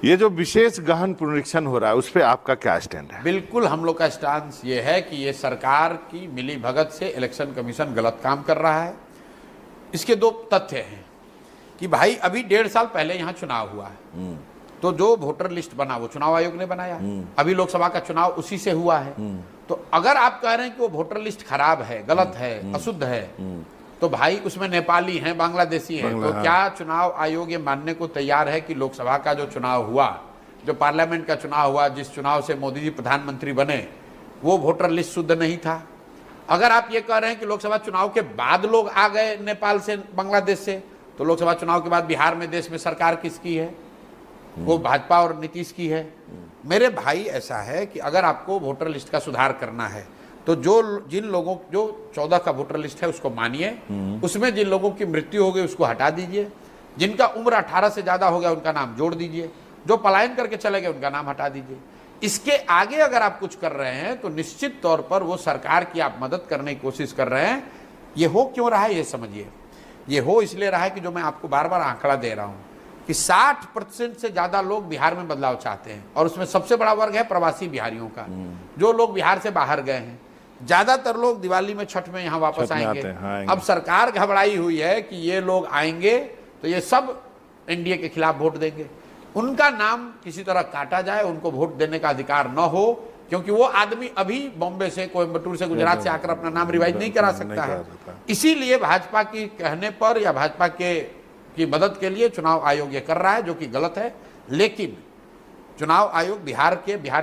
ये जो विशेष गहन पुनरीक्षण हो रहा है उस पर आपका क्या स्टैंड है? बिल्कुल हम लोग का स्टांस ये है कि ये सरकार की मिली भगत से इलेक्शन कमीशन गलत काम कर रहा है। इसके दो तथ्य हैं कि भाई अभी 1.5 साल पहले यहाँ चुनाव हुआ है, तो जो वोटर लिस्ट बना वो चुनाव आयोग ने बनाया। अभी लोकसभा का चुनाव उसी से हुआ है। तो अगर आप कह रहे हैं कि वो वोटर लिस्ट खराब है, गलत है, अशुद्ध है, तो भाई उसमें नेपाली हैं, बांग्लादेशी हैं, तो क्या चुनाव आयोग ये मानने को तैयार है कि लोकसभा का जो चुनाव हुआ, जो पार्लियामेंट का चुनाव हुआ, जिस चुनाव से मोदी जी प्रधानमंत्री बने, वो वोटर लिस्ट शुद्ध नहीं था? अगर आप ये कह रहे हैं कि लोकसभा चुनाव के बाद लोग आ गए नेपाल से, बांग्लादेश से, तो लोकसभा चुनाव के बाद बिहार में देश में सरकार किसकी है? वो भाजपा और नीतीश की है। मेरे भाई ऐसा है कि अगर आपको वोटर लिस्ट का सुधार करना है तो जिन लोगों जो 14 का वोटर लिस्ट है उसको मानिए, उसमें जिन लोगों की मृत्यु हो गई उसको हटा दीजिए, जिनका उम्र 18 से ज्यादा हो गया उनका नाम जोड़ दीजिए, जो पलायन करके चले गए उनका नाम हटा दीजिए। इसके आगे अगर आप कुछ कर रहे हैं तो निश्चित तौर पर वो सरकार की आप मदद करने की कोशिश कर रहे हैं। ये हो क्यों रहा है ये समझिए। ये हो इसलिए रहा है कि जो मैं आपको बार बार आंकड़ा दे रहा हूं कि 60% से ज्यादा लोग बिहार में बदलाव चाहते हैं, और उसमें सबसे बड़ा वर्ग है प्रवासी बिहारियों का, जो लोग बिहार से बाहर गए हैं। ज्यादातर लोग दिवाली में, छठ में यहाँ वापस आएंगे। अब सरकार घबराई हुई है कि ये लोग आएंगे तो ये सब एनडीए के खिलाफ वोट देंगे, उनका नाम किसी तरह काटा जाए, उनको वोट देने का अधिकार न हो, क्योंकि वो आदमी अभी बॉम्बे से, कोयम्बटूर से, गुजरात से आकर अपना नाम रिवाइज नहीं करा सकता है। इसीलिए भाजपा की कहने पर या भाजपा की मदद के लिए चुनाव आयोग ये कर रहा है, जो कि गलत है। लेकिन चुनाव आयोग बिहार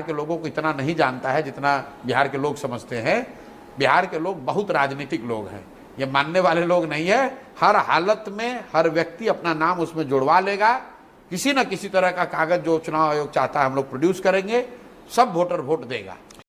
के लोगों को इतना नहीं जानता है जितना बिहार के लोग समझते हैं। बिहार के लोग बहुत राजनीतिक लोग हैं, ये मानने वाले लोग नहीं है। हर हालत में हर व्यक्ति अपना नाम उसमें जुड़वा लेगा। किसी न किसी तरह का कागज जो चुनाव आयोग चाहता है हम लोग प्रोड्यूस करेंगे, सब वोटर वोट देगा।